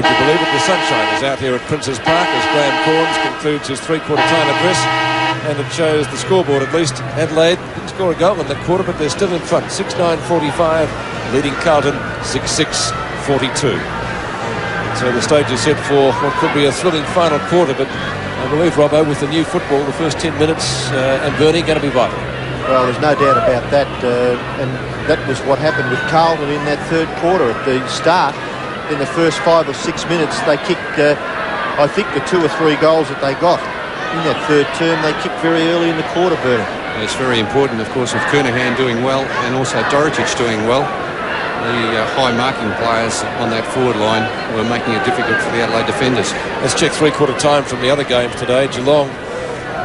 Would you believe it? The sunshine is out here at Princes Park as Graham Corns concludes his three-quarter time address, and it shows the scoreboard at least. Adelaide didn't score a goal in that quarter, but they're still in front. 6-9-45, leading Carlton 6-6-42. So the stage is set for what could be a thrilling final quarter, but I believe, Robbo, with the new football, the first 10 minutes and Bernie going to be vital. Well, there's no doubt about that, and that was what happened with Carlton in that third quarter. At the start, in the first 5 or 6 minutes, they kicked, I think, the 2 or 3 goals that they got in that third term. They kicked very early in the quarter, Bernie. It's very important, of course, with Kernahan doing well and also Dorotic doing well. The high marking players on that forward line were making it difficult for the Adelaide defenders. Let's check three-quarter time from the other games today. Geelong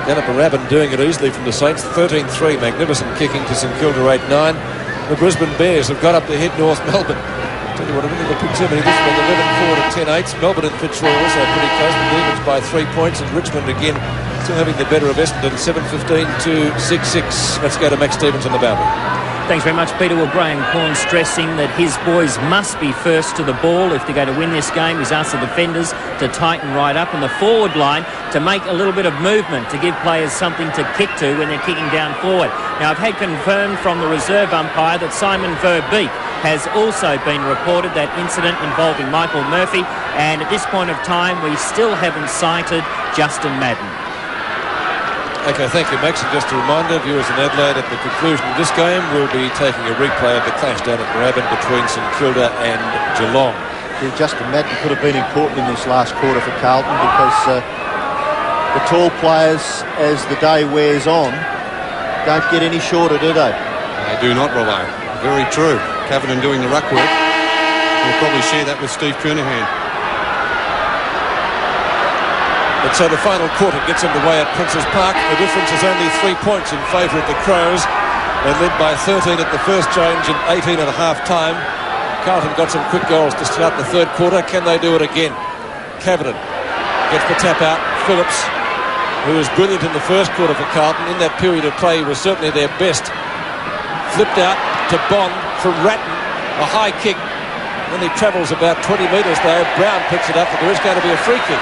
down at Moorabbin doing it easily from the Saints. 13-3, magnificent kicking to St Kilda 8-9. The Brisbane Bears have got up to head North Melbourne. Tell you what, I don't think they put too many different. 11-4 to 10-8. Melbourne and Fitzroy also pretty close. The Demons by 3 points, and Richmond again still having the better of Essendon. 7-15 to 6-6. Let's go to Max Stevens on the boundary. Thanks very much, Peter. Well, Graham Corn stressing that his boys must be first to the ball if they're going to win this game. He's asked the defenders to tighten right up and the forward line to make a little bit of movement to give players something to kick to when they're kicking down forward. Now, I've had confirmed from the reserve umpire that Simon Verbeek has also been reported, that incident involving Michael Murphy, and at this point of time we still haven't cited Justin Madden. Okay, thank you, Max. And just a reminder, viewers in Adelaide, at the conclusion of this game, we'll be taking a replay of the clash down at Moorabbin between St Kilda and Geelong. Yeah, Justin Madden could have been important in this last quarter for Carlton because the tall players, as the day wears on, don't get any shorter, do they? They do not, Robbo. Very true. Kavanagh doing the ruck work. We'll probably share that with Steve Kernahan. And so the final quarter gets underway at Princes Park. The difference is only 3 points in favour of the Crows. They led by 13 at the first change and 18 at a half-time. Carlton got some quick goals to start the third quarter. Can they do it again? Kavanagh gets the tap out. Phillips, who was brilliant in the first quarter for Carlton, in that period of play was certainly their best. Flipped out to Bond from Ratton. A high kick. Then he travels about 20 metres though. Brown picks it up, but there is going to be a free kick.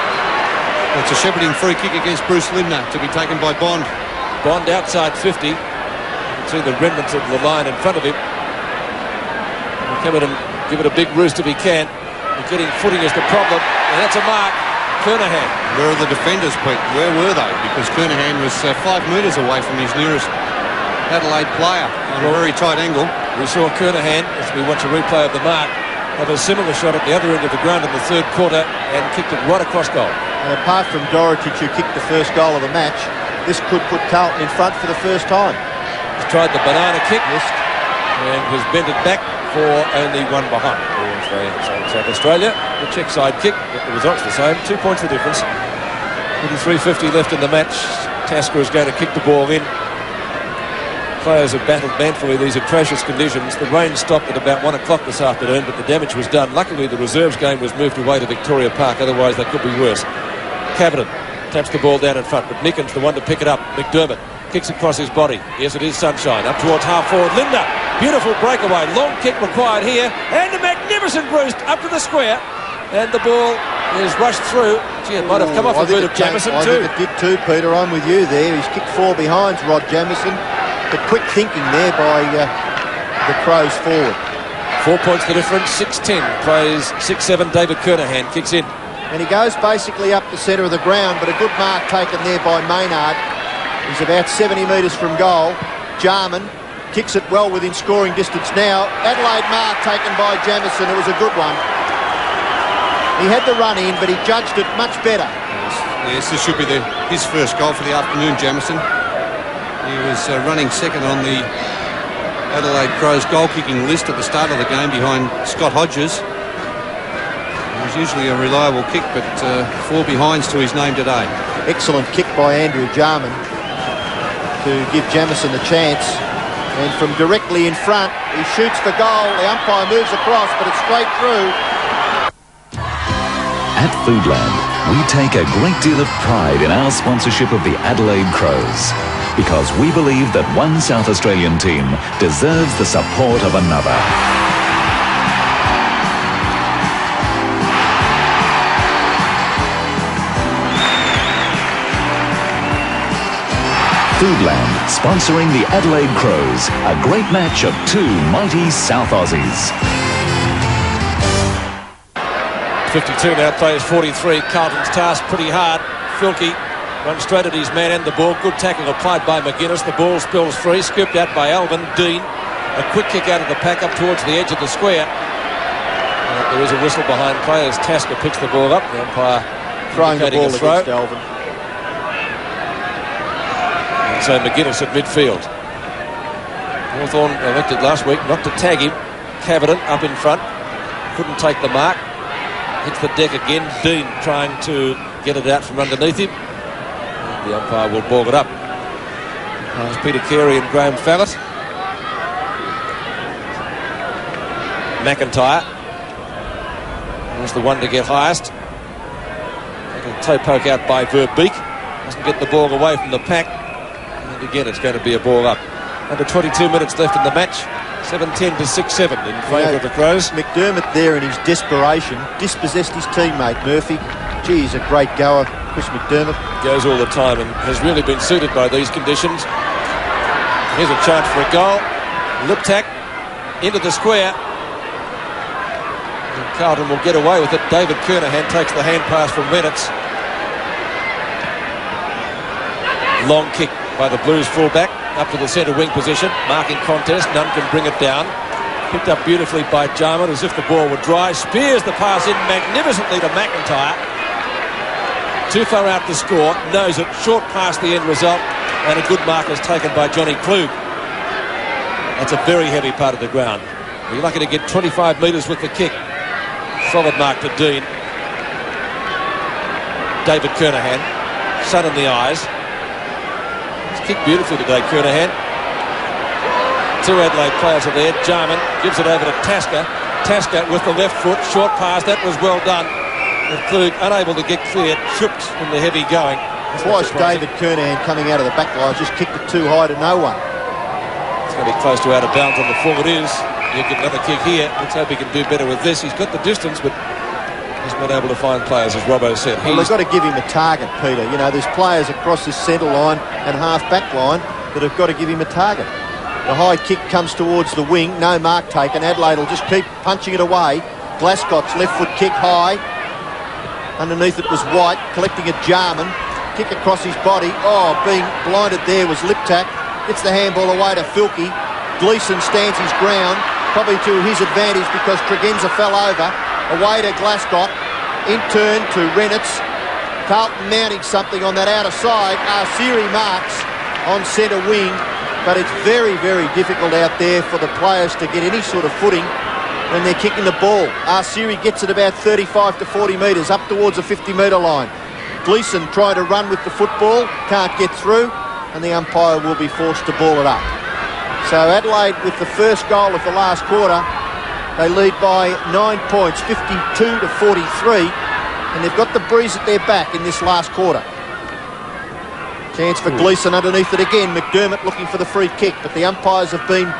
It's a shepherding free kick against Bruce Lindner to be taken by Bond. Bond outside 50. You can see the remnants of the line in front of him. Cameron give it a big roost if he can. But getting footing is the problem. And that's a mark. Kernahan. Where are the defenders, Pete? Where were they? Because Kernahan was 5 metres away from his nearest Adelaide player on a very tight angle. We saw Kernahan, as we watch a replay of the mark, have a similar shot at the other end of the ground in the third quarter and kicked it right across goal. And apart from Dorotic, who kicked the first goal of the match, this could put Carlton in front for the first time. He's tried the banana kick and has bent it back for only one behind. South Australia, the check side kick, but the result's the same. 2 points the difference. With 3:50 left in the match, Tasker is going to kick the ball in. Players have battled manfully these atrocious conditions. The rain stopped at about 1 o'clock this afternoon, but the damage was done. Luckily, the reserves game was moved away to Victoria Park, otherwise they could be worse. Kavanagh taps the ball down in front, but Nicken's the one to pick it up. McDermott kicks across his body. Yes, it is Sunshine. Up towards half forward. Lindner. Beautiful breakaway. Long kick required here. And a magnificent roost up to the square. And the ball is rushed through. Gee, it might have come off a boot of Jamieson too. I think it did too, Peter. I'm with you there. He's kicked 4 behinds, Rod Jamieson. But quick thinking there by the Crows forward. 4 points the difference. 6-10. Plays 6-7. David Kernahan kicks in. And he goes basically up the centre of the ground, but a good mark taken there by Maynard. He's about 70 metres from goal. Jarman kicks it well within scoring distance now. Adelaide mark taken by Jamieson. It was a good one. He had the run in, but he judged it much better. Yes, this should be his first goal for the afternoon, Jamieson. He was running second on the Adelaide Crows goal-kicking list at the start of the game behind Scott Hodges. It was usually a reliable kick, but 4 behinds to his name today. Excellent kick by Andrew Jarman to give Jamieson a chance. And from directly in front, he shoots for goal. The umpire moves across, but it's straight through. At Foodland, we take a great deal of pride in our sponsorship of the Adelaide Crows, because we believe that one South Australian team deserves the support of another. Foodland, sponsoring the Adelaide Crows. A great match of two mighty South Aussies. 52 now, plays 43. Carlton's task pretty hard. Filkey runs straight at his man and the ball. Good tackle applied by McGuinness. The ball spills free, scooped out by Alvin. Dean, a quick kick out of the pack up towards the edge of the square. There is a whistle behind play as Tasker picks the ball up. The umpire throwing the ball throw against Alvin. And so McGuinness at midfield. Hawthorn elected last week not to tag him. Cavidan up in front. Couldn't take the mark. Hits the deck again. Dean trying to get it out from underneath him. The umpire will ball it up. There's Peter Carey and Graham Fallett. McIntyre was the one to get highest. A toe poke out by Verbeek. Doesn't get the ball away from the pack. And again, it's going to be a ball up. Under 22 minutes left in the match. 7-10 to 6-7 in favour of the Crows. McDermott there in his desperation dispossessed his teammate Murphy. Gee, he's a great goer, Chris McDermott. Goes all the time and has really been suited by these conditions. Here's a chance for a goal. Lip tack into the square. And Carlton will get away with it. David Kernahan takes the hand pass from Reynolds. Long kick by the Blues fullback. Up to the centre wing position, marking contest, none can bring it down. Picked up beautifully by Jarman as if the ball were dry. Spears the pass in magnificently to McIntyre. Too far out to score, knows it, short past the end result, and a good mark is taken by Johnny Klug. That's a very heavy part of the ground. You're lucky to get 25 metres with the kick. Solid mark to Dean. David Kernahan, sun in the eyes. Kicked beautifully today, Kernahan. Two Adelaide players are there. Jarman gives it over to Tasker. Tasker with the left foot, short pass. That was well done. With Klug unable to get clear, tripped from the heavy going. Twice David Kernahan coming out of the back line just kicked it too high to no one. It's going to be close to out of bounds on the full. It is. He'll get another kick here. Let's hope he can do better with this. He's got the distance, but he's not able to find players, as Robbo said. Well, they've got to give him a target, Peter. You know, there's players across this centre line and half-back line that have got to give him a target. The high kick comes towards the wing. No mark taken. Adelaide will just keep punching it away. Glasgott's left foot kick high. Underneath it was White, collecting a Jarman. Kick across his body. Oh, being blinded there was Liptak. Gets the handball away to Filkey. Gleeson stands his ground, probably to his advantage because Tregenza fell over. Away to Glasgott, in turn to Reynolds. Carlton mounting something on that outer side. Arsiri marks on centre wing, but it's very, very difficult out there for the players to get any sort of footing when they're kicking the ball. Arsiri gets it about 35 to 40 metres, up towards the 50-metre line. Gleeson trying to run with the football, can't get through, and the umpire will be forced to ball it up. So Adelaide, with the first goal of the last quarter, they lead by 9 points, 52 to 43, and they've got the breeze at their back in this last quarter. Chance for Gleeson underneath it again. McDermott looking for the free kick, but the umpires have been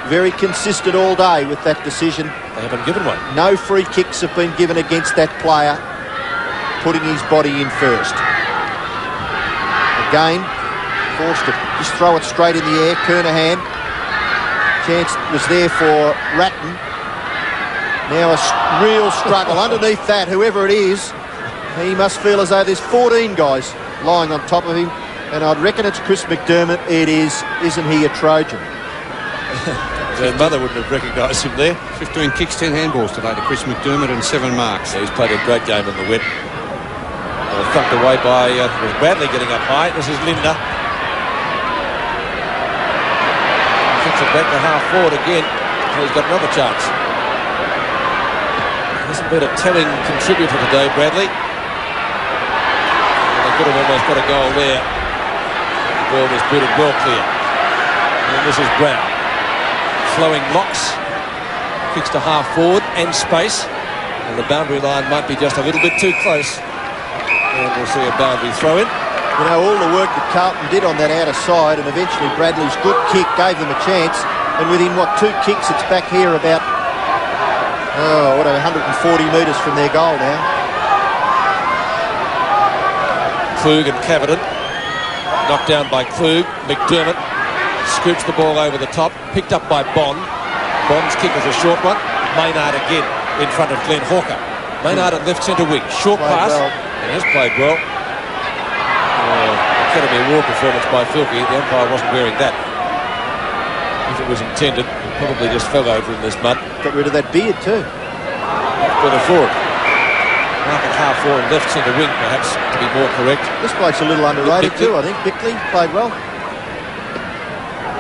very consistent all day with that decision. They haven't given one. No free kicks have been given against that player putting his body in first. Again, forced to just throw it straight in the air. Kernahan. Chance was there for Ratton. Now a real struggle. Underneath that, whoever it is, he must feel as though there's 14 guys lying on top of him. And I'd reckon it's Chris McDermott. It is. Isn't he a Trojan? His mother wouldn't have recognised him there. 15 kicks, 10 handballs today to Chris McDermott and 7 marks. Yeah, he's played a great game in the win. Thumped away by Bradley getting up high. This is Linda. Kicks it back to half forward again. So he's got another chance. Hasn't been a telling contributor today, Bradley. And they could have almost got a goal there. The ball was booted well clear. And this is Brown. Flowing locks. Kicks to half forward and space. And the boundary line might be just a little bit too close. And we'll see a boundary throw in. You know, all the work that Carlton did on that outer side, and eventually Bradley's good kick gave them a chance. And within, 2 kicks, it's back here about, 140 metres from their goal now. Klug and Cavidan. Knocked down by Klug. McDermott scoops the ball over the top. Picked up by Bond. Bond's kick is a short one. Maynard again in front of Glenn Hawker. Maynard at left centre wing. Short pass. He has played well. Academy Award performance by Filkey. The umpire wasn't wearing that. If it was intended, he probably just fell over in this mud. Got rid of that beard too. Better forward. Mark at half forward, left centre wing, perhaps, to be more correct. This bloke's a little underrated too, I think. Bickley played well.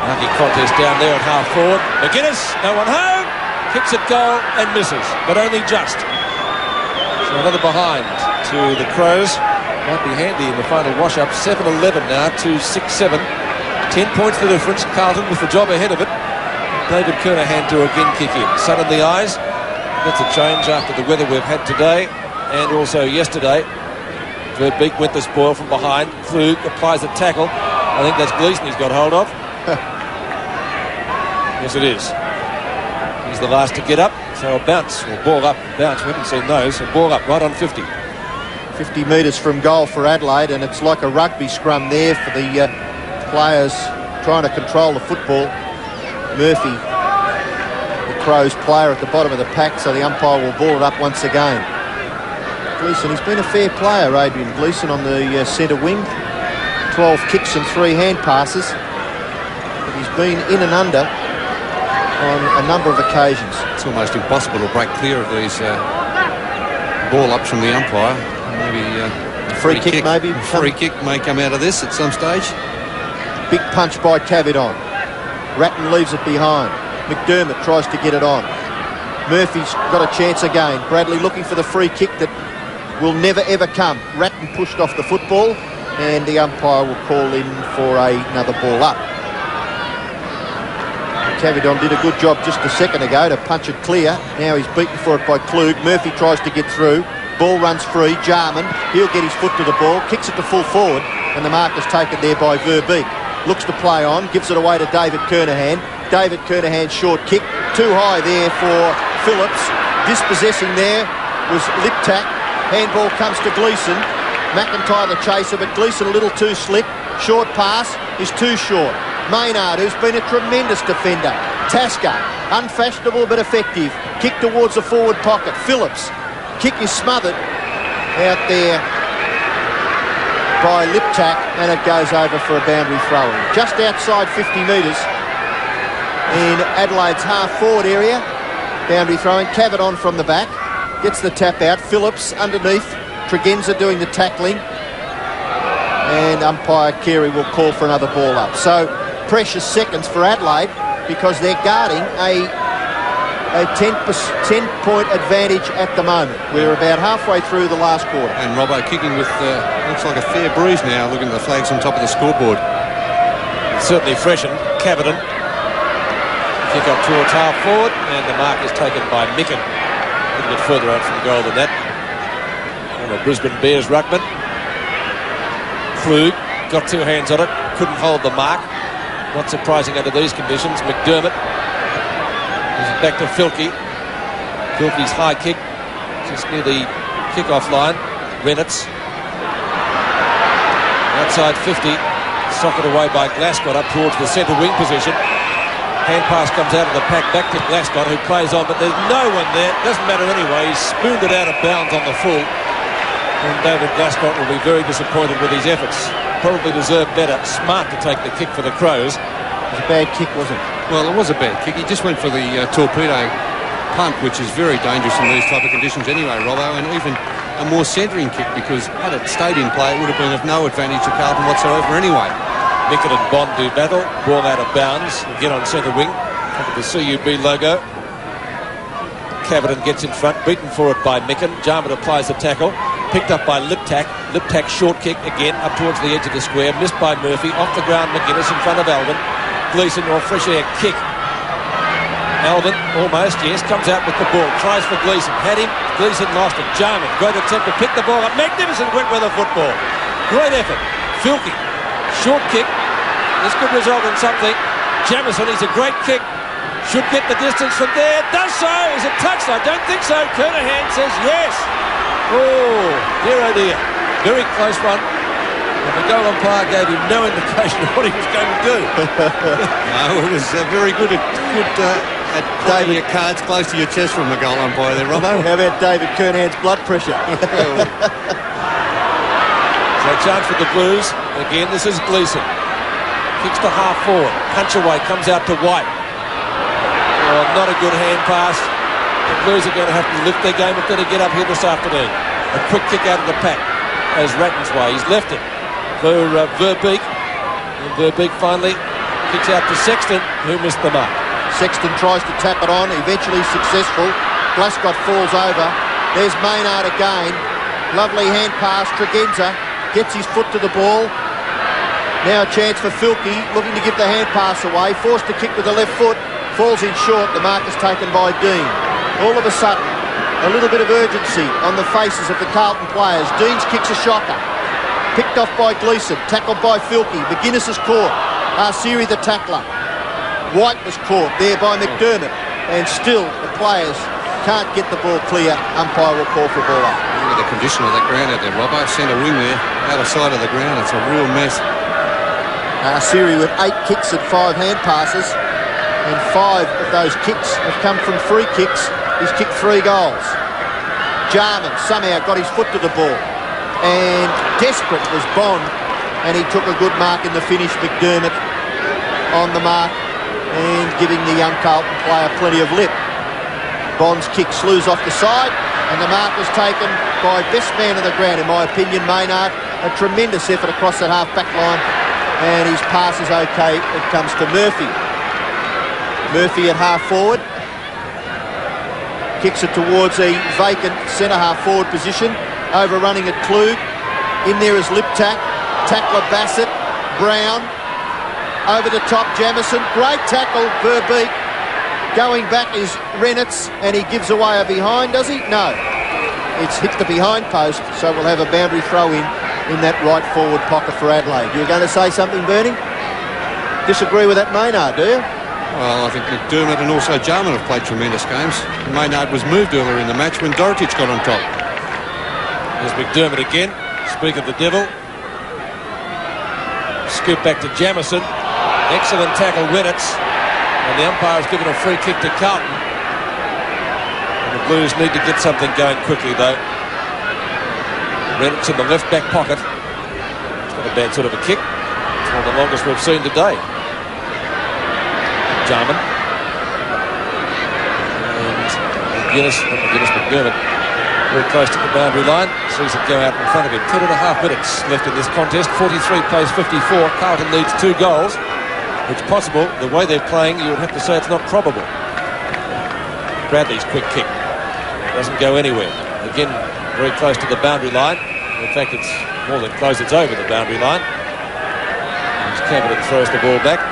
Lucky contest down there at half forward. McGuinness, no one home. Kicks at goal and misses, but only just. So another behind to the Crows. Might be handy in the final wash-up. 7-11 now to 6-7. 10 points the difference. Carlton with the job ahead of it. David Kernahan to again kick in. Sun in the eyes. That's a change after the weather we've had today and also yesterday. Verbeek went the spoil from behind. Klug applies a tackle. I think that's Gleeson he's got hold of. Yes, it is. He's the last to get up. So a bounce, or ball up, bounce. We haven't seen those. So ball up right on 50. 50 metres from goal for Adelaide, and it's like a rugby scrum there for the players trying to control the football. Murphy, the Crows player at the bottom of the pack, so the umpire will ball it up once again. Gleeson, he's been a fair player, Adrian Gleeson, on the centre wing. 12 kicks and 3 hand passes. But he's been in and under on a number of occasions. It's almost impossible to break clear of these ball-ups from the umpire. Maybe a free kick maybe. Free kick may come out of this at some stage. Big punch by Cavidon. Ratton leaves it behind. McDermott tries to get it on. Murphy's got a chance again. Bradley looking for the free kick that will never ever come. Ratton pushed off the football and the umpire will call in for another ball up. Cavidon did a good job just a second ago to punch it clear. Now he's beaten for it by Klug. Murphy tries to get through. Ball runs free. Jarman, he'll get his foot to the ball, kicks it to full forward, and the mark is taken there by Verbeek. Looks to play on, gives it away to David Kernahan. David Kernahan's short kick, too high there for Phillips. Dispossessing there was Liptak. Handball comes to Gleeson. McIntyre the chaser, but Gleeson a little too slick. Short pass is too short. Maynard, who's been a tremendous defender. Tasker, unfashionable but effective. Kick towards the forward pocket. Phillips, kick is smothered out there by Liptak, and it goes over for a boundary throw-in. Just outside 50 metres in Adelaide's half-forward area. Boundary throw-in. Cavidon from the back. Gets the tap out. Phillips underneath. Tregenza doing the tackling. And umpire Carey will call for another ball up. So precious seconds for Adelaide because they're guarding a 10-point advantage at the moment. We're about halfway through the last quarter. And Robbo kicking with, looks like a fair breeze now, looking at the flags on top of the scoreboard. Certainly freshened. Cavidon. Kick up towards half forward, and the mark is taken by Micken. A little bit further out from the goal than that. And the Brisbane Bears ruckman. Klug got 2 hands on it, couldn't hold the mark. Not surprising under these conditions. McDermott. Back to Filkey. Filkey's high kick just near the kick-off line. Reynolds. Outside 50. Socked away by Glascott up towards the centre wing position. Hand pass comes out of the pack back to Glascott, who plays on, but there's no one there. Doesn't matter anyway. He's spooned it out of bounds on the full. And David Glascott will be very disappointed with his efforts. Probably deserved better. Smart to take the kick for the Crows. It was a bad kick, wasn't it? Well, it was a bad kick. He just went for the torpedo punt, which is very dangerous in these type of conditions anyway, Robbo, and even a more centering kick, because had it stayed in play, it would have been of no advantage to Carlton whatsoever anyway. Micken and Bond do battle. Ball out of bounds. Again on centre wing. Under the CUB logo. Cavidon gets in front. Beaten for it by Micken. Jarman applies the tackle. Picked up by Liptak. Liptak short kick again up towards the edge of the square. Missed by Murphy. Off the ground, McGuinness in front of Alvin. Gleeson or fresh air kick. Alvin almost, yes, comes out with the ball. Tries for Gleeson. Had him. Gleeson lost it. Jarman, great attempt to pick the ball up. Magnificent went with the football. Great effort. Filkey. Short kick. This could result in something. Jamison, he's a great kick. Should get the distance from there. Does so. Is it touched? I don't think so. Kernahan says yes. Oh, dear oh dear. Very close one. And the goal umpire gave him no indication of what he was going to do. No, it was very good at David, your cards close to your chest from the goal umpire there, Robbo. How about David Kernan's blood pressure? So a chance for the Blues. Again, this is Gleeson. Kicks to half forward. Punch away. Comes out to White. Oh, not a good hand pass. The Blues are going to have to lift their game if they're to get up here this afternoon. A quick kick out of the pack as Ratton's way. He's left it for Verbeek. And Verbeek finally kicks out to Sexton, who missed the mark. Sexton tries to tap it on, eventually successful. Glasgow falls over. There's Maynard again. Lovely hand pass. Tregenza gets his foot to the ball. Now a chance for Filkey, looking to give the hand pass away. Forced to kick with the left foot. Falls in short. The mark is taken by Dean. All of a sudden, a little bit of urgency on the faces of the Carlton players. Dean's kicks a shocker. Picked off by Gleeson. Tackled by Filkey. McGuinness is caught. Arsiri the tackler. White was caught there by McDermott. And still, the players can't get the ball clear. Umpire will call for ball up. Look at the condition of that ground out there, Robbo. Centre wing there, out of sight of the ground. It's a real mess. Arsiri with 8 kicks and 5 hand passes. And 5 of those kicks have come from free kicks. He's kicked 3 goals. Jarman somehow got his foot to the ball. And desperate was Bond. And he took a good mark in the finish. McDermott on the mark. And giving the young Carlton player plenty of lip. Bond's kick slews off the side. And the mark was taken by best man on the ground, in my opinion, Maynard. A tremendous effort across that half-back line. And his pass is okay. It comes to Murphy. Murphy at half-forward. Kicks it towards a vacant centre-half-forward position. Overrunning at Klug. In there is Liptak. Tackler Bassett. Brown. Over the top, Jamison. Great tackle, Verbeek. Going back is Renitz, and he gives away a behind, does he? No. It's hit the behind post, so we'll have a boundary throw in that right forward pocket for Adelaide. You're going to say something, Bernie? Disagree with that, Maynard, do you? Well, I think McDermott and also Jarman have played tremendous games. Maynard was moved earlier in the match when Dorotic got on top. There's McDermott again. Speak of the devil. Scoop back to Jamison. Excellent tackle, Renitz. And the umpire's given a free kick to Carlton. And the Blues need to get something going quickly, though. Renitz in the left back pocket. It's not a bad sort of a kick. It's one of the longest we've seen today. Jarman. And McDermott. Very close to the boundary line. Sees it go out in front of him. 10.5 minutes left in this contest. 43 plays 54. Carlton needs 2 goals. It's possible. The way they're playing, you would have to say it's not probable. Bradley's quick kick doesn't go anywhere. Again, very close to the boundary line. In fact, it's more than close. It's over the boundary line. Campbell throws the ball back.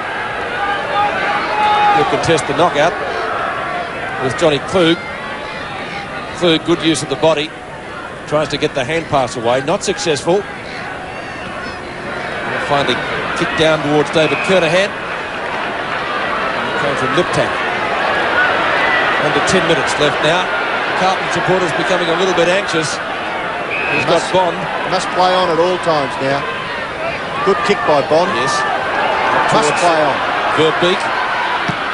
He'll contest the knockout with Johnny Klug. Klug, good use of the body. Tries to get the hand pass away. Not successful. And finally kicked down towards David Kernahan. Came from Liptak. Under 10 minutes left now. Carlton supporters becoming a little bit anxious. He's got Bond. Must play on at all times now. Good kick by Bond. Yes. Must play on. Verbeek.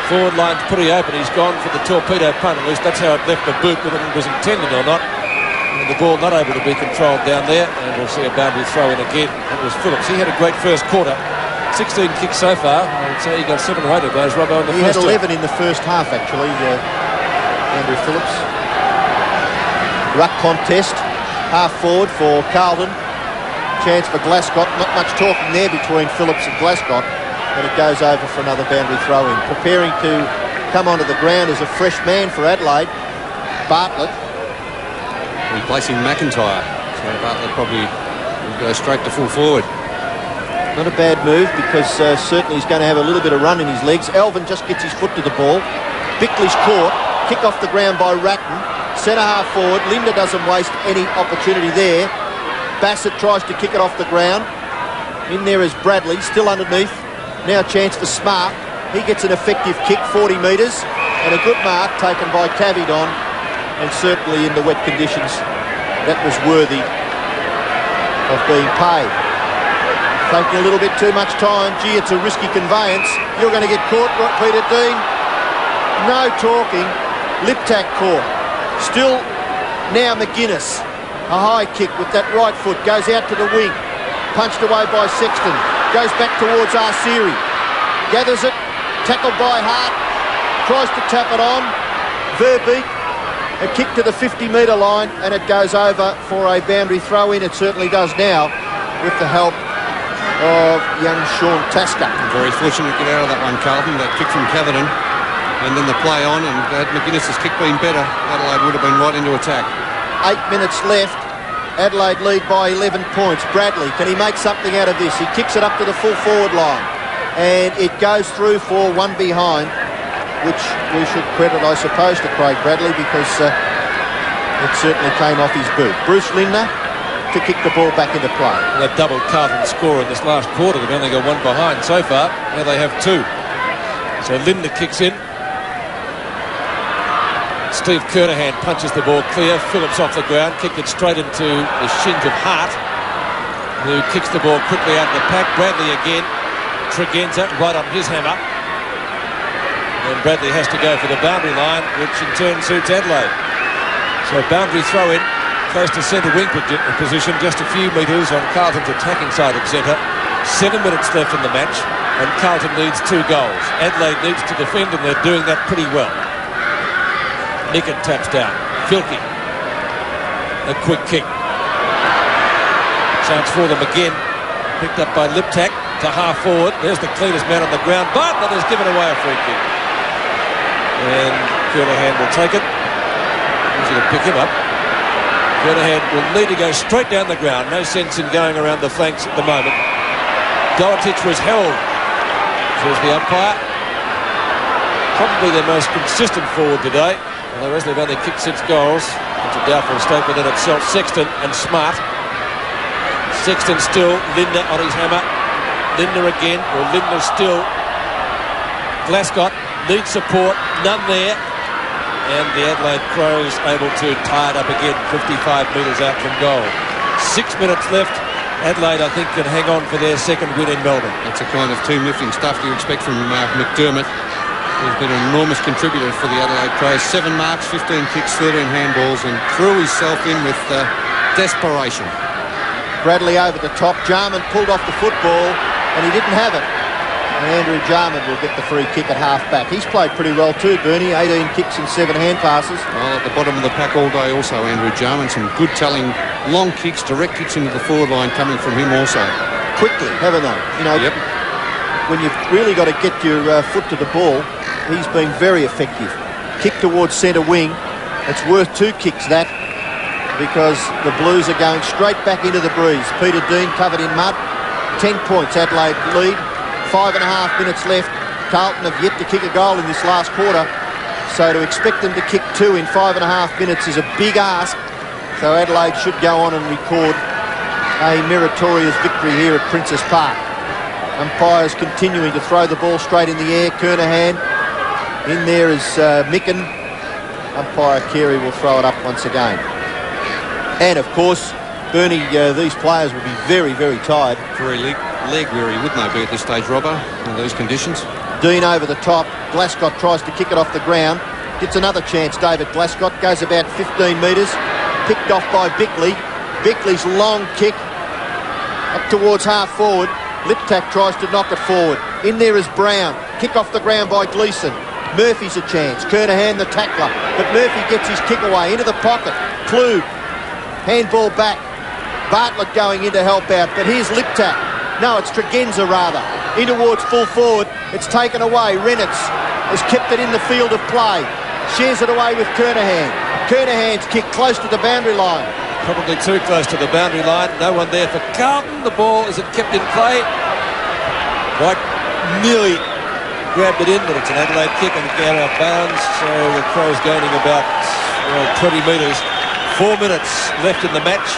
Forward line's pretty open. He's gone for the torpedo punt. At least that's how it left the boot, whether it was intended or not. And the ball not able to be controlled down there. And we'll see a boundary throw in again. That was Phillips. He had a great first quarter. 16 kicks so far. I would say he got 7 or 8 of those, Robbo, in the first. He had 11 in the first half, actually, Andrew Phillips. Ruck contest. Half forward for Carlton. Chance for Glasgow. Not much talking there between Phillips and Glasgow. And it goes over for another boundary throw-in. Preparing to come onto the ground is a fresh man for Adelaide, Bartlett. Replacing McIntyre. So Bartlett probably will go straight to full forward. Not a bad move because certainly he's going to have a little bit of run in his legs. Alvin just gets his foot to the ball. Bickley's caught. Kick off the ground by Ratton. Centre half forward. Linda doesn't waste any opportunity there. Bassett tries to kick it off the ground. In there is Bradley, still underneath. Now a chance for Smart. He gets an effective kick, 40 metres. And a good mark taken by Cavidon. And certainly in the wet conditions, that was worthy of being paid. Taking a little bit too much time. Gee, it's a risky conveyance. You're going to get caught, Peter Dean. No talking. Liptak caught. Still now McGuinness. A high kick with that right foot. Goes out to the wing. Punched away by Sexton. Goes back towards Arsieri. Gathers it. Tackled by Hart. Tries to tap it on. Verbeek. A kick to the 50-metre line, and it goes over for a boundary throw-in. It certainly does now, with the help of young Sean Tasker. Very fortunate to get out of that one, Carlton. That kick from Caverton, and then the play on, and had McGuinness's kick been better, Adelaide would have been right into attack. 8 minutes left. Adelaide lead by 11 points. Bradley, can he make something out of this? He kicks it up to the full forward line, and it goes through for one behind, which we should credit, I suppose, to Craig Bradley, because it certainly came off his boot. Bruce Lindner to kick the ball back into play. They've doubled Carlton's score in this last quarter. They've only got one behind so far. Now they have two. So Lindner kicks in. Steve Kernahan punches the ball clear. Phillips off the ground, kicked it straight into the shins of Hart, who kicks the ball quickly out of the pack. Bradley again. Tregenza right on his hammer. And Bradley has to go for the boundary line, which in turn suits Adelaide. So boundary throw-in, close to centre wing position, just a few metres on Carlton's attacking side of centre. 7 minutes left in the match, and Carlton needs 2 goals. Adelaide needs to defend, and they're doing that pretty well. Nicken taps down. Filkey. A quick kick. Chance for them again. Picked up by Liptak to half forward. There's the cleanest man on the ground. Bartlett has given away a free kick. And Kernahan will take it. Easy to pick him up. Kernahan will need to go straight down the ground. No sense in going around the flanks at the moment. Dorotic was held, says the umpire. Probably their most consistent forward today. Otherwise they've only kicked 6 goals. It's a doubtful statement in itself. Sexton and Smart. Sexton still. Lindner on his hammer. Lindner again. Or Lindner still. Glascott needs support. None there. And the Adelaide Crows able to tie it up again. 55 metres out from goal. 6 minutes left. Adelaide, I think, can hang on for their second win in Melbourne. That's the kind of team-lifting stuff you expect from McDermott. He's been an enormous contributor for the Adelaide Crows. 7 marks, 15 kicks, 13 handballs, and threw himself in with desperation. Bradley over the top. Jarman pulled off the football, and he didn't have it. And Andrew Jarman will get the free kick at half-back. He's played pretty well too, Bernie. 18 kicks and 7 hand passes. Well, at the bottom of the pack all day also, Andrew Jarman. Some good telling long kicks, direct kicks into the forward line coming from him also. Quickly, haven't they? You know, yep. When you've really got to get your foot to the ball, he's been very effective. Kick towards centre wing. It's worth 2 kicks, that, because the Blues are going straight back into the breeze. Peter Dean covered in mud. 10 points, Adelaide lead. 5.5 minutes left. Carlton have yet to kick a goal in this last quarter, so to expect them to kick 2 in 5.5 minutes is a big ask. So Adelaide should go on and record a meritorious victory here at Princes Park. Umpires continuing to throw the ball straight in the air. Kernahan. In there is Micken. Umpire Carey will throw it up once again. And, of course, Bernie, these players will be very, very tired. Very leg weary, wouldn't they be at this stage, Robbo, in these conditions? Dean over the top. Glascott tries to kick it off the ground. Gets another chance, David Glascott. Goes about 15 metres. Picked off by Bickley. Bickley's long kick up towards half forward. Liptak tries to knock it forward. In there is Brown. Kick off the ground by Gleeson. Murphy's a chance. Kernahan the tackler. But Murphy gets his kick away into the pocket. Klug. Handball back. Bartlett going in to help out. But here's Liptak. No, it's Tregenza rather. In towards full forward. It's taken away. Renitz has kept it in the field of play. Shares it away with Kernahan. Kernahan's kick close to the boundary line. Probably too close to the boundary line. No one there for Carlton. The ball isn't kept in play. Right, nearly grabbed it in, but it's an Adelaide kick and out of bounds. So the Crows gaining about 20 metres. 4 minutes left in the match.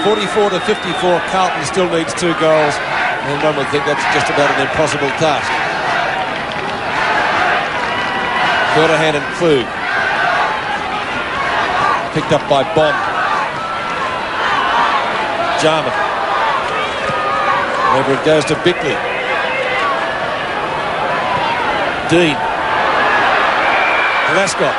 44 to 54. Carlton still needs 2 goals. And one would think that's just about an impossible task. Kernahan and Klug. Picked up by Bond. Jarman. Whenever it goes to Bickley. Dean. Glasgow.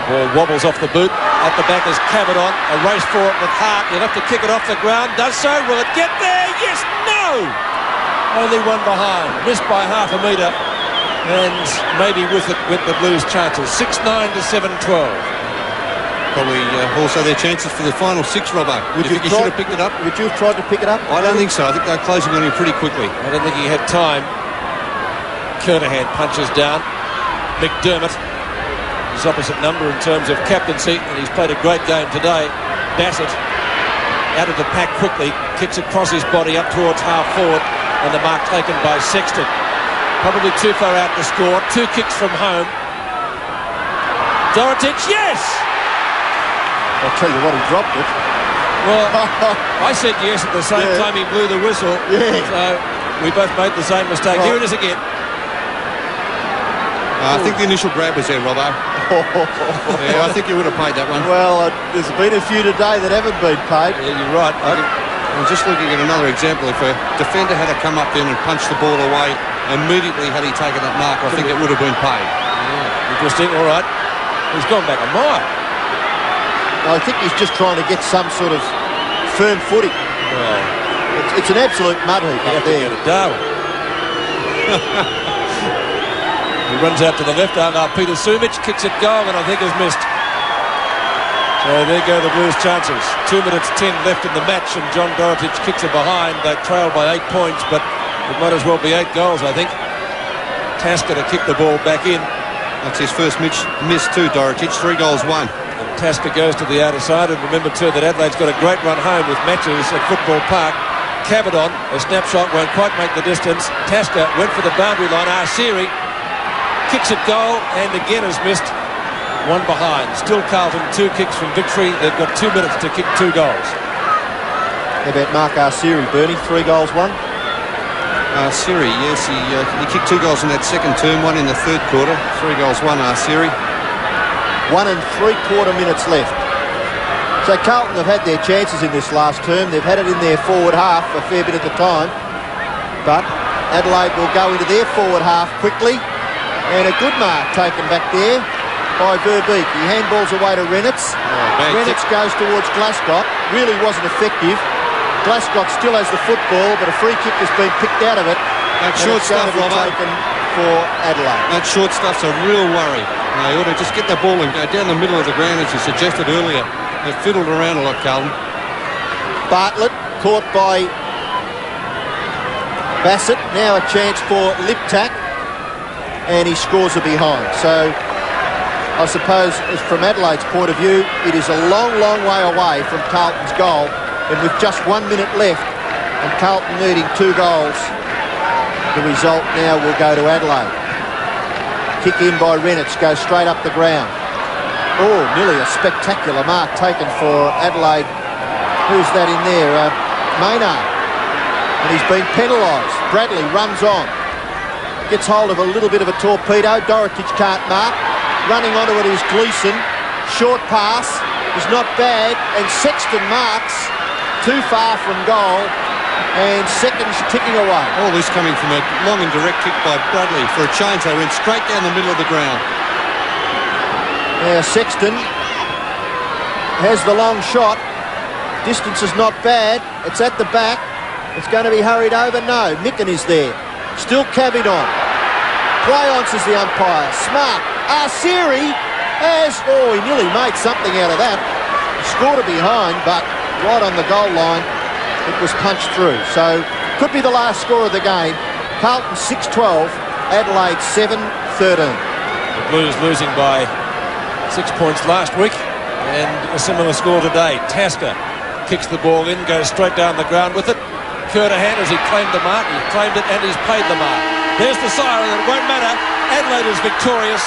Ball wobbles off the boot. At the back is Cavadon. A race for it with Hart. He'll have to kick it off the ground. Does so. Will it get there? Yes. No. Only one behind. Missed by half a metre. And maybe with the Blues' chances. 6-9 to 7-12. Probably also their chances for the final 6, Robbo. You think he should have picked it up? Would you have tried to pick it up? I don't think so. I think they're closing on him pretty quickly. I don't think he had time. Kernahan punches down. McDermott, his opposite number in terms of captaincy, and he's played a great game today. Bassett, out of the pack quickly, kicks across his body up towards half forward, and the mark taken by Sexton. Probably too far out to score. 2 kicks from home. Dorotic, yes! I'll tell you what, he dropped it. Well, I said yes at the same time he blew the whistle. Yeah. So we both made the same mistake. Well, here it is again. I think the initial grab was there, Robbo. Yeah, I think you would have paid that one. Well, there's been a few today that haven't been paid. Yeah, you're right. I'm just looking at another example. If a defender had to come up in and punch the ball away immediately had he taken that mark, I think it would have been paid. Yeah, interesting. All right. He's gone back a mile. I think he's just trying to get some sort of firm footing. Well, it's an absolute mud heap out there. Darwin. He runs out to the left arm. Peter Sumic kicks it goal and I think has missed. So there go the Blues' chances. 2 minutes 10 left in the match and John Dorotic kicks it behind. They trail by 8 points, but it might as well be 8 goals, I think. Tasker to kick the ball back in. That's his first miss too, Dorotic. 3 goals, 1. And Tasker goes to the outer side. And remember too that Adelaide's got a great run home with matches at Football Park. Cavadon, a snapshot, won't quite make the distance. Tasker went for the boundary line. Arsiri kicks it goal and again has missed. 1 behind. Still Carlton, 2 kicks from victory. They've got 2 minutes to kick 2 goals. How about Mark Arsiri, Bernie? 3 goals, 1? Arsiri, yes, he kicked 2 goals in that second term, 1 in the third quarter. 3 goals, 1 Arsiri. 1 3/4 minutes left. So Carlton have had their chances in this last term. They've had it in their forward half a fair bit at the time. But Adelaide will go into their forward half quickly. And a good mark taken back there by Verbeek. He handballs away to Reynolds. Reynolds goes towards Glasgow. Really wasn't effective. Glasgow still has the football, but a free kick has been picked out of it. That short stuff, Robbo. Taken for Adelaide. That short stuff's a real worry. They ought to just get the ball and go down the middle of the ground, as you suggested earlier. They fiddled around a lot, Carlton. Bartlett caught by Bassett. Now a chance for Liptak. And he scores a behind. So I suppose from Adelaide's point of view, it is a long, long way away from Carlton's goal. And with just 1 minute left and Carlton needing 2 goals, the result now will go to Adelaide. Kick in by Reynolds, goes straight up the ground. Oh, nearly a spectacular mark taken for Adelaide. Who's that in there? Maynard. And he's been penalised. Bradley runs on. Gets hold of a little bit of a torpedo. Dorotic can't mark. Running onto it is Gleeson. Short pass is not bad. And Sexton marks. Too far from goal. And Sexton's ticking away. All this coming from a long and direct kick by Bradley. For a change, they went straight down the middle of the ground. Now Sexton has the long shot. Distance is not bad. It's at the back. It's going to be hurried over. No, Micken is there. Still cabbing on. Play on, says the umpire. Smart. Arsiri has... Oh, he nearly made something out of that. He scored a behind, but right on the goal line, it was punched through. So, could be the last score of the game. Carlton 6-12, Adelaide 7-13. The Blues losing by 6 points last week, and a similar score today. Tasker kicks the ball in, goes straight down the ground with it. Kernahan, as he claimed the mark, he claimed it and he's paid the mark. There's the siren, and it won't matter. Adelaide is victorious,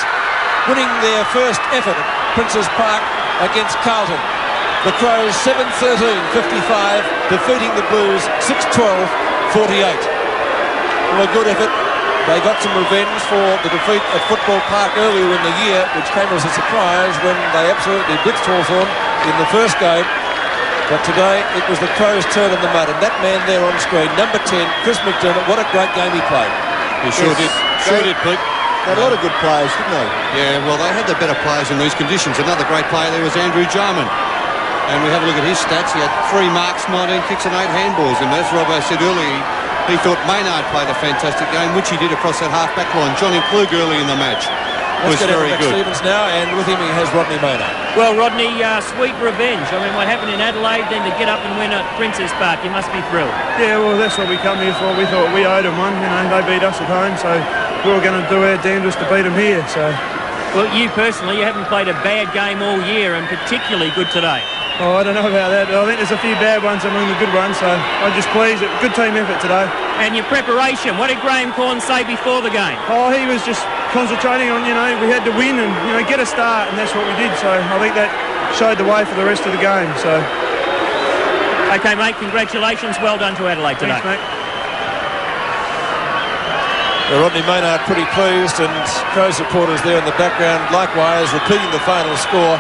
winning their first effort at Princes Park against Carlton. The Crows 7-13-55, defeating the Blues 6-12-48. Well, a good effort. They got some revenge for the defeat at Football Park earlier in the year, which came as a surprise when they absolutely blitzed Hawthorn in the first game. But today, it was the Crows' turn in the mud, and that man there on screen, number 10, Chris McDermott, what a great game he played. He sure did. Sure did, Pete. They had a lot of good players, didn't they? Yeah, well, they had the better players in these conditions. Another great player there was Andrew Jarman. And we have a look at his stats. He had 3 marks, 19 kicks and 8 handballs. And as Robbo said earlier, he thought Maynard played a fantastic game, which he did across that half-back line. Johnny Klug early in the match was very good. Stevens now, and with him he has Rodney Maynard. Well, Rodney, sweet revenge. I mean, what happened in Adelaide, then to get up and win at Princes Park, you must be thrilled. Yeah, well, that's what we come here for. We thought we owed them one. You know, they beat us at home, so we were going to do our damnedest to beat them here. So, well, you personally, you haven't played a bad game all year, and particularly good today. Oh, I don't know about that. I think there's a few bad ones among the good ones, so I'm just pleased. Good team effort today. And your preparation, what did Graham Corn say before the game? Oh, he was just concentrating on, you know, we had to win and, you know, get a start, and that's what we did. So I think that showed the way for the rest of the game. So, OK, mate, congratulations. Well done to Adelaide today. Thanks, mate. Well, Rodney Maynard pretty pleased, and Crow supporters there in the background likewise repeating the final score.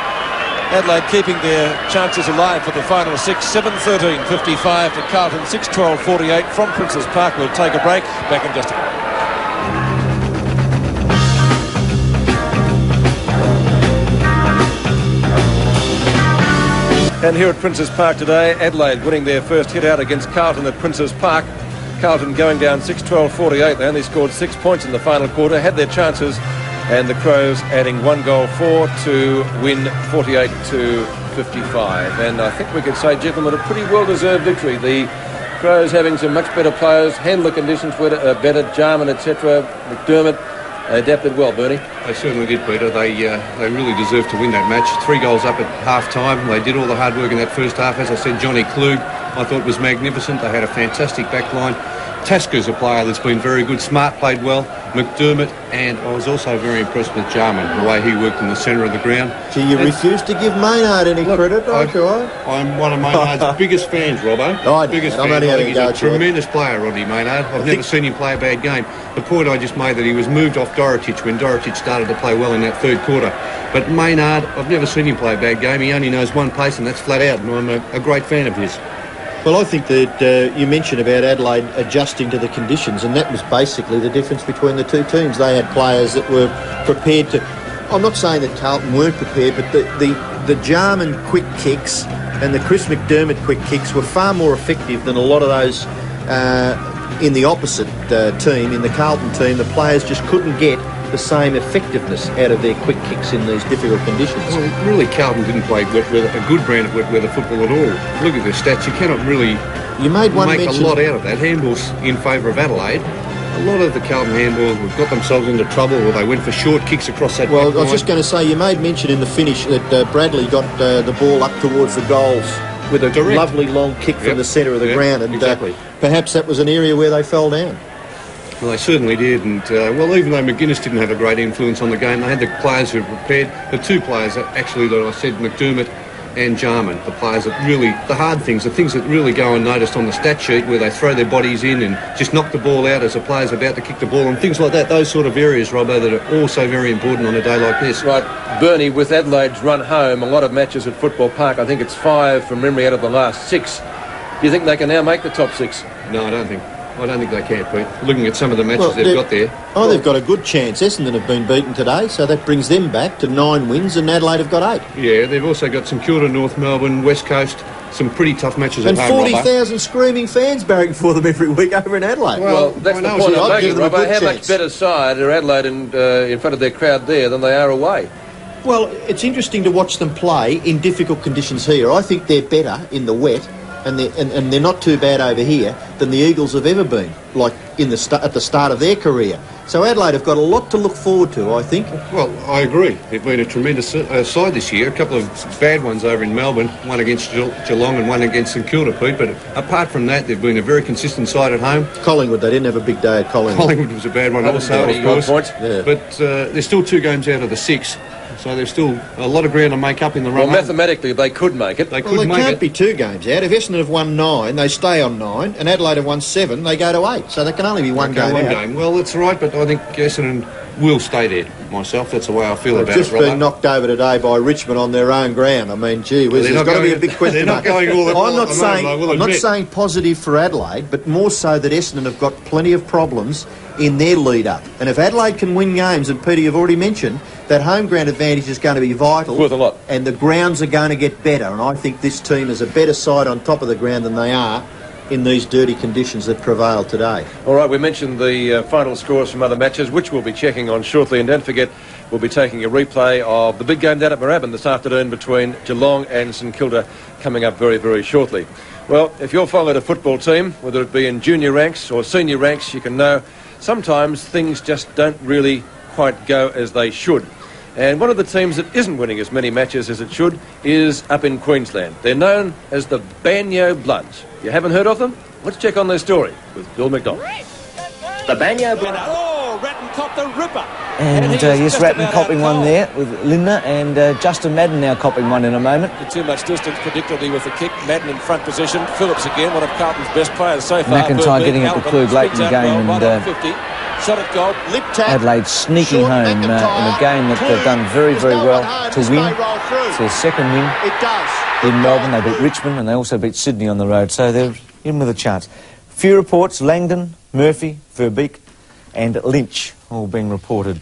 Adelaide keeping their chances alive for the final 6, 7-13, 55 to Carlton, 6-12, 48 from Princes Park. We'll take a break. Back in just a moment. And here at Princes Park today, Adelaide winning their first hit out against Carlton at Princes Park. Carlton going down 6-12, 48. They only scored 6 points in the final quarter, had their chances, and the Crows adding 1 goal for to win 48 to 55. And I think we could say, gentlemen, a pretty well-deserved victory. The Crows having some much better players, handler conditions were better, Jarman, etc. McDermott adapted well, Bernie. They certainly did, Peter. They really deserved to win that match. 3 goals up at half-time. They did all the hard work in that first half. As I said, Johnny Klug, I thought, was magnificent. They had a fantastic back line. Tasker's a player that's been very good. Smart played well. McDermott, and I was also very impressed with Jarman, the way he worked in the centre of the ground. Gee, you refuse to give Maynard any credit, don't you? I'm one of Maynard's biggest fans, Robbo. I biggest I'm fan. only I think having he's a go a at you. tremendous player, Rodney Maynard. I've never seen him play a bad game. The point I just made that he was moved off Dorotic when Dorotic started to play well in that third quarter. But Maynard, I've never seen him play a bad game. He only knows one place, and that's flat out, and I'm a great fan of his. Well, I think that you mentioned about Adelaide adjusting to the conditions, and that was basically the difference between the two teams. They had players that were prepared to... I'm not saying that Carlton weren't prepared, but the Jarman quick kicks and the Chris McDermott quick kicks were far more effective than a lot of those in the opposite team, in the Carlton team. The players just couldn't get the same effectiveness out of their quick kicks in these difficult conditions. Well, really, Carlton didn't play wet weather, a good brand of wet weather football at all. Look at their stats. You cannot really make a lot out of that. Handballs in favour of Adelaide. A lot of the Carlton handballs have got themselves into trouble, or they went for short kicks across that Well, back I was line. just going to say, you made mention in the finish that Bradley got the ball up towards the goals with a lovely long kick from the centre of the ground, and exactly. Perhaps that was an area where they fell down. Well, they certainly did, and well, even though McGuinness didn't have a great influence on the game, they had the players who were prepared. The two players, actually, that I said, McDermott and Jarman, the players that really, the hard things, the things that really go unnoticed on the stat sheet, where they throw their bodies in and just knock the ball out as a player's about to kick the ball, and things like that, those sort of areas, Robbo, that are also very important on a day like this. Right, Bernie, with Adelaide's run home, a lot of matches at Football Park, I think it's 5 from memory out of the last 6. Do you think they can now make the top 6? No, I don't think they can, Pete. Looking at some of the matches they've got there. Oh, they've got a good chance. Essendon have been beaten today, so that brings them back to 9 wins, and Adelaide have got 8. Yeah, they've also got St Kilda, North Melbourne, West Coast, some pretty tough matches and at home, 40,000 screaming fans barracking for them every week over in Adelaide. Well, that's the point I'm making, Robbo. How much better side are Adelaide in front of their crowd there than they are away? Well, it's interesting to watch them play in difficult conditions here. I think they're better in the wet, and they're not too bad over here than the Eagles have ever been, like at the start of their career. So Adelaide have got a lot to look forward to, I think. Well, I agree. They've been a tremendous side this year. A couple of bad ones over in Melbourne, one against Geelong and one against St Kilda, Pete. But apart from that, they've been a very consistent side at home. Collingwood, they didn't have a big day at Collingwood. Collingwood was a bad one also, of course. Yeah. But they're still 2 games out of the 6. So there's still a lot of ground to make up in the run. Well, mathematically, they could make it. They can't be 2 games out. If Essendon have won 9, they stay on 9, and Adelaide have won 7, they go to 8. So there can only be one game out. Well, that's right, but I think Essendon will stay there myself. That's the way I feel about it. Just being knocked over today by Richmond on their own ground. I mean, gee whiz, there's got to be a big question mark. I'm not saying positive for Adelaide, but more so that Essendon have got plenty of problems in their lead-up. And if Adelaide can win games, and Peter, you've already mentioned, that home ground advantage is going to be vital. Worth a lot. And the grounds are going to get better. And I think this team is a better side on top of the ground than they are in these dirty conditions that prevail today. All right, we mentioned the final scores from other matches, which we'll be checking on shortly. And don't forget, we'll be taking a replay of the big game down at Moorabbin this afternoon between Geelong and St Kilda coming up very, very shortly. Well, if you're followed a football team, whether it be in junior ranks or senior ranks, you can know sometimes things just don't really quite go as they should. And one of the teams that isn't winning as many matches as it should is up in Queensland. They're known as the Banyo Bloods. You haven't heard of them? Let's check on their story with Bill McDonald. The Banyo Bloods. Oh, Ratton copped the ripper. And yes, Ratton copping one there with Linda, and Justin Madden now copping one in a moment. Too much distance, predictably, with the kick. Madden in front position. Phillips again, one of Carlton's best players so far. McIntyre getting it to Klug late in the game, and shot at goal. Adelaide sneaking home in a game that they've done very, very well to win. It's their second win in Melbourne. They beat Richmond, and they also beat Sydney on the road, so they're in with a chance. Few reports: Langdon, Murphy, Verbeek and Lynch all being reported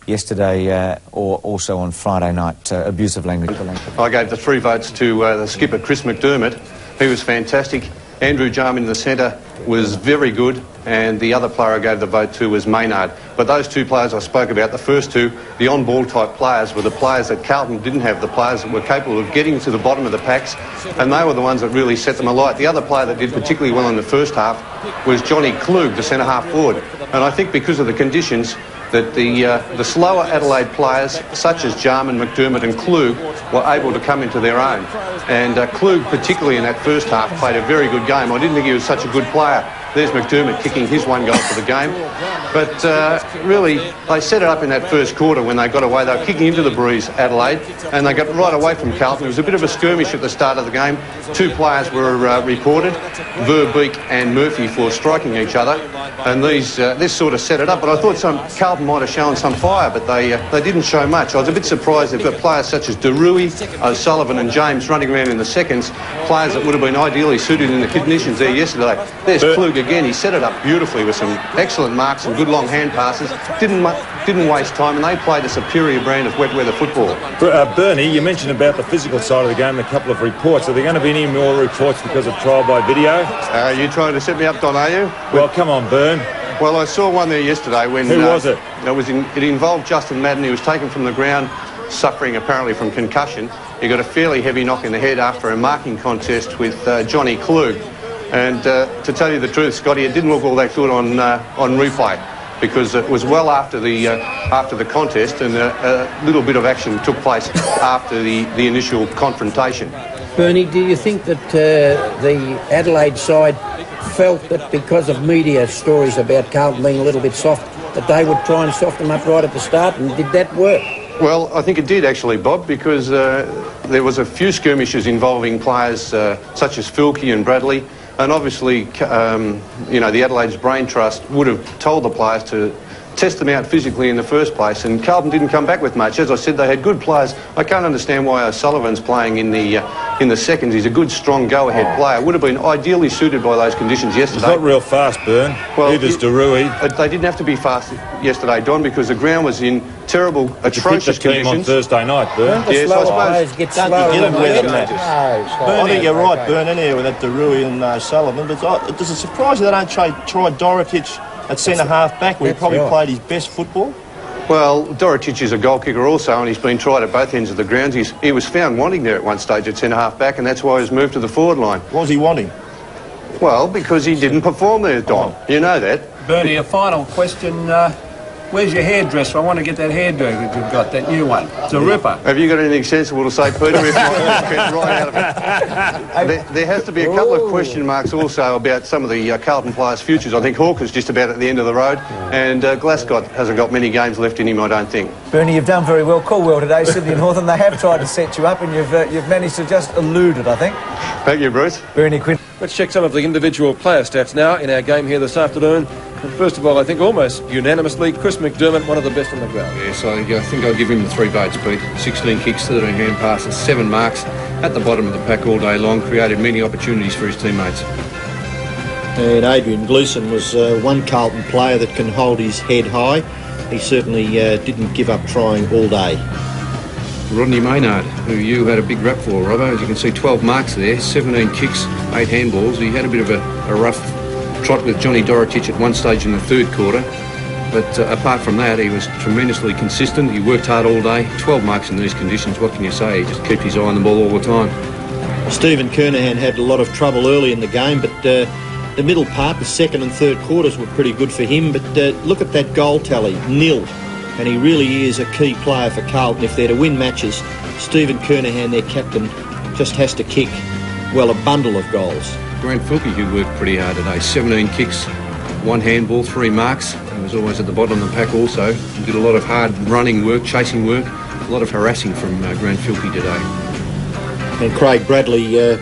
yesterday or also on Friday night. Abusive language for Langdon. I gave the 3 votes to the skipper, Chris McDermott. He was fantastic. Andrew Jarman in the centre was very good, and the other player I gave the vote to was Maynard. But those 2 players I spoke about, the first 2, the on-ball type players, were the players that Carlton didn't have, the players that were capable of getting to the bottom of the packs, and they were the ones that really set them alight. The other player that did particularly well in the first half was Johnny Klug, the centre-half forward. And I think because of the conditions, that the slower Adelaide players, such as Jarman, McDermott and Klug, were able to come into their own. And Klug, particularly in that first half, played a very good game. I didn't think he was such a good player. There's McDermott kicking his 1 goal for the game. But really, they set it up in that first quarter when they got away. They were kicking into the breeze, Adelaide, and they got right away from Carlton. It was a bit of a skirmish at the start of the game. 2 players were reported, Verbeek and Murphy, for striking each other. And this sort of set it up. But I thought Carlton might have shown some fire, but they didn't show much. I was a bit surprised. They've got players such as Derui, O'Sullivan and James running around in the seconds, players that would have been ideally suited in the conditions there yesterday. There's Klug again. He set it up beautifully with some excellent marks and good long hand passes. Didn't waste time, and they played a superior brand of wet weather football. Bernie, you mentioned about the physical side of the game, a couple of reports. Are there going to be any more reports because of trial by video? Are you trying to set me up, Don, are you? Well, come on, Bern. Well, I saw one there yesterday when... Who was it? It involved Justin Madden. He was taken from the ground, suffering apparently from concussion. He got a fairly heavy knock in the head after a marking contest with Johnny Klug. And to tell you the truth, Scotty, it didn't look all that good on replay, because it was well after the contest, and a little bit of action took place after the initial confrontation. Bernie, do you think that the Adelaide side felt that because of media stories about Carlton being a little bit soft, that they would try and soften them up right at the start, and did that work? Well, I think it did actually, Bob, because there was a few skirmishes involving players such as Filkey and Bradley, and obviously, the Adelaide's Brain Trust would have told the players to test them out physically in the first place, and Carlton didn't come back with much. As I said, they had good players. I can't understand why O'Sullivan's playing in the seconds. He's a good, strong go-ahead player. Would have been ideally suited by those conditions yesterday. He's not real fast, Bern. Well, Neither's Derui. They didn't have to be fast yesterday, Don, because the ground was in terrible, atrocious team conditions. on Thursday night, Bern. Yes, I suppose. I think you're right, Bern, in here with that Derui and O'Sullivan. But does it surprise you they don't try Dorotich at centre-half back, where he probably played his best football? Well, Dorotich is a goal kicker also, and he's been tried at both ends of the grounds. He was found wanting there at one stage at centre-half back, and that's why he was moved to the forward line. What was he wanting? Well, because he didn't perform there, Don. You know that. Bernie, a final question. Where's your hairdresser? I want to get that hairdo that you've got, that new one. It's a ripper. Have you got anything sensible to say, Peter? If not, get right out of it. There has to be a couple of question marks also about some of the Carlton players' futures. I think Hawker's just about at the end of the road, and Glasgow hasn't got many games left in him, I don't think. Bernie, you've done very well. Call well today, Sydney and Hawthorn. They have tried to set you up, and you've managed to just elude it, I think. Thank you, Bruce. Bernie Quinn. Let's check some of the individual player stats now in our game here this afternoon. And first of all, I think almost unanimously, Chris McDermott, one of the best on the ground. Yes, I think I'll give him the 3 votes, Pete. 16 kicks, 13 hand passes, 7 marks, at the bottom of the pack all day long, created many opportunities for his teammates. And Adrian Gleeson was one Carlton player that can hold his head high. He certainly didn't give up trying all day. Rodney Maynard, who you had a big rap for, Robbo. As you can see, 12 marks there, 17 kicks, 8 handballs. He had a bit of a rough trot with Johnny Dorotich at one stage in the 3rd quarter. But apart from that, he was tremendously consistent. He worked hard all day. 12 marks in these conditions. What can you say? He just kept his eye on the ball all the time. Stephen Kernahan had a lot of trouble early in the game, but the middle part, the 2nd and 3rd quarters were pretty good for him. But look at that goal tally, 0. And he really is a key player for Carlton. If they're to win matches, Stephen Kernahan, their captain, just has to kick, well, a bundle of goals. Grant Filkey, who worked pretty hard today. 17 kicks, 1 handball, 3 marks. He was always at the bottom of the pack also. He did a lot of hard running work, chasing work, a lot of harassing from Grant Filkey today. And Craig Bradley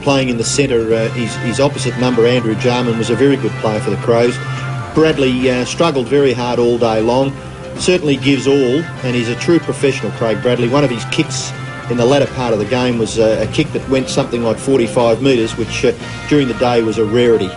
playing in the centre, his opposite number, Andrew Jarman, was a very good player for the Crows. Bradley struggled very hard all day long. Certainly gives all, and he's a true professional, Craig Bradley. One of his kicks in the latter part of the game was a kick that went something like 45 metres, which during the day was a rarity.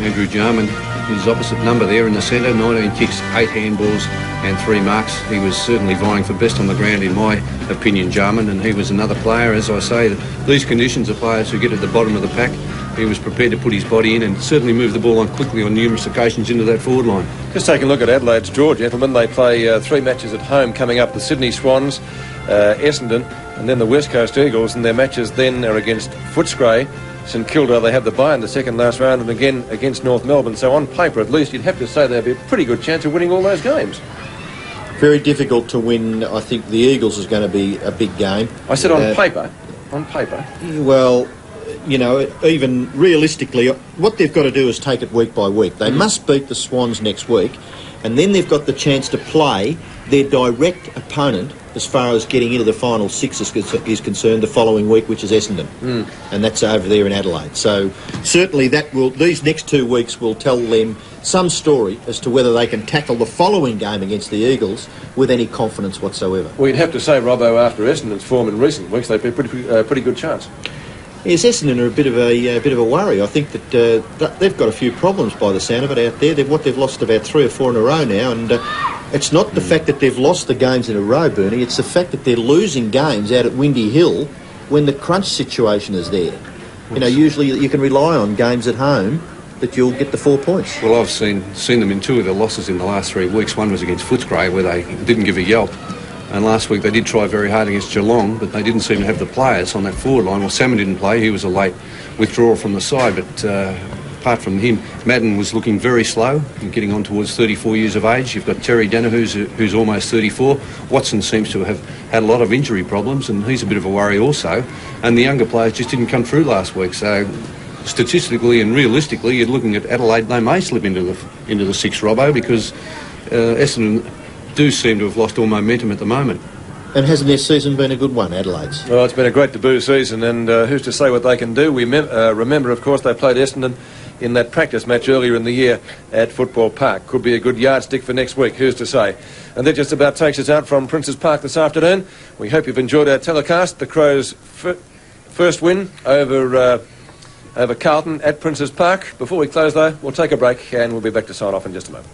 Andrew Jarman, his opposite number there in the centre, 19 kicks, 8 handballs and 3 marks. He was certainly vying for best on the ground in my opinion, Jarman, and he was another player. As I say, these conditions are players who get at the bottom of the pack. He was prepared to put his body in and certainly move the ball on quickly on numerous occasions into that forward line. Just take a look at Adelaide's draw, gentlemen. They play 3 matches at home coming up: the Sydney Swans, Essendon, and then the West Coast Eagles. And their matches then are against Footscray, St Kilda. They have the bye in the second last round, and again against North Melbourne. So on paper, at least, you'd have to say there'd be a pretty good chance of winning all those games. Very difficult to win. I think the Eagles is going to be a big game. I said on paper. On paper. Well, you know, even realistically, what they've got to do is take it week by week. They must beat the Swans next week, and then they've got the chance to play their direct opponent as far as getting into the final 6 is concerned the following week, which is Essendon. And that's over there in Adelaide. So certainly these next 2 weeks will tell them some story as to whether they can tackle the following game against the Eagles with any confidence whatsoever. Well, you'd have to say, Robbo, after Essendon's form in recent weeks, they've been a pretty good chance. Yes, Essendon are a bit of a worry. I think that they've got a few problems by the sound of it out there. They've lost about 3 or 4 in a row now, and it's not the fact that they've lost the games in a row, Bernie. It's the fact that they're losing games out at Windy Hill when the crunch situation is there. You know, usually you can rely on games at home that you'll get the 4 points. Well, I've seen them in 2 of their losses in the last 3 weeks. One was against Footscray, where they didn't give a yelp. And last week they did try very hard against Geelong, but they didn't seem to have the players on that forward line. Well, Salmon didn't play. He was a late withdrawal from the side, but apart from him, Madden was looking very slow and getting on towards 34 years of age. You've got Terry Denner, who's almost 34. Watson seems to have had a lot of injury problems, and he's a bit of a worry also. And the younger players just didn't come through last week. So statistically and realistically, you're looking at Adelaide. They may slip into the 6th, Robbo, because Essendon do seem to have lost all momentum at the moment. And hasn't their season been a good one, Adelaide's? Well, it's been a great debut season, and who's to say what they can do? We remember, of course, they played Essendon in that practice match earlier in the year at Football Park. Could be a good yardstick for next week, who's to say? And that just about takes us out from Princes Park this afternoon. We hope you've enjoyed our telecast. The Crows' first win over Carlton at Princes Park. Before we close, though, we'll take a break, and we'll be back to sign off in just a moment.